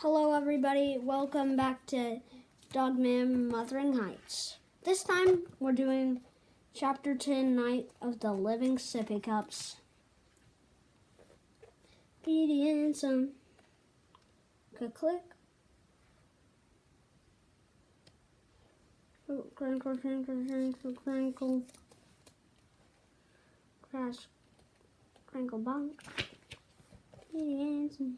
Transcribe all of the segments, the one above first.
Hello everybody, welcome back to Dogman Wuthering Heights. This time we're doing Chapter 10, Night of the Living Sippy Cups. Petey and some. Click. Crinkle, crinkle, crinkle, crinkle. Crash, crinkle, bonk. Petey and some.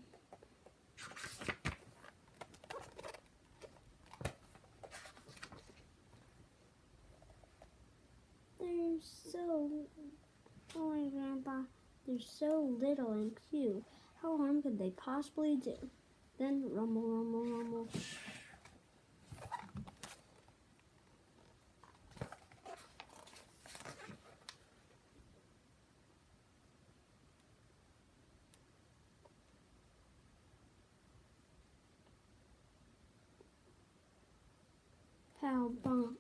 Oh, Grandpa, they're so little and cute. How harm could they possibly do? Then rumble, rumble, rumble. How bomb.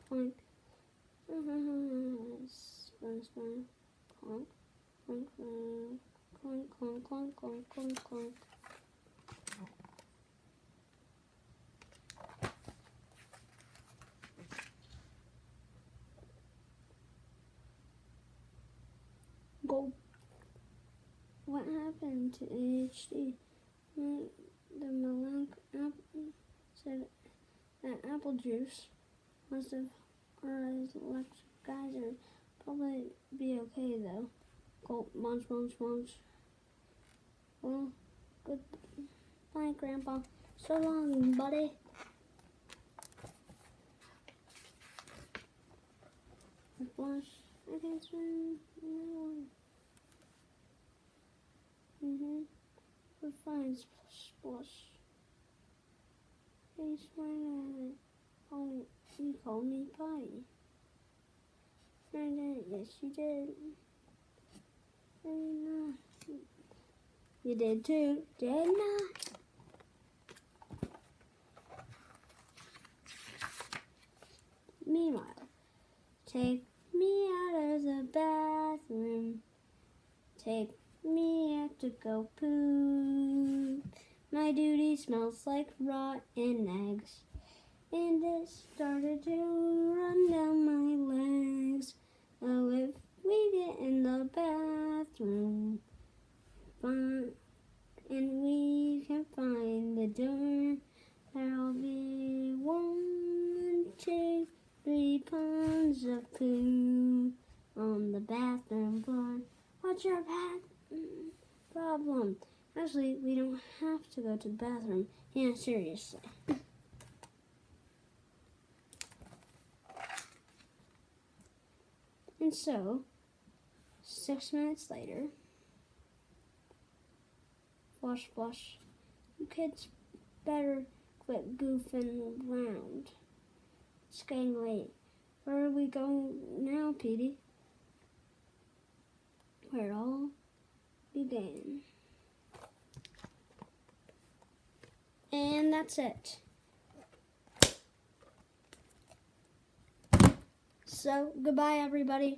Clunk. Spin. Clunk. Clunk. Clunk. Clunk. Clunk. Clunk. Clunk. Clunk. Go. What happened to ADHD? The Malank said that apple juice must have aroused electric geyser. Probably be okay though. Go munch. Well, goodbye, Grandpa. So long, buddy. Flush. I can swim. We're fine, Splush. Hey, Spider, you called me Potty. I did, yes you did. You did too, didn't I? Meanwhile, take me out of the bathroom. Take me out to go poop. My duty smells like rotten eggs, and it started to run down my legs. Oh, if we get in the bathroom, and we can find the door, there'll be 1, 2, 3 pounds of poo on the bathroom floor. What's your problem? Actually, we don't have to go to the bathroom. Yeah, seriously. And so, 6 minutes later, Flush. You kids better quit goofing around. It's getting late. Where are we going now, Petey? Where it all began. And that's it. So, goodbye, everybody.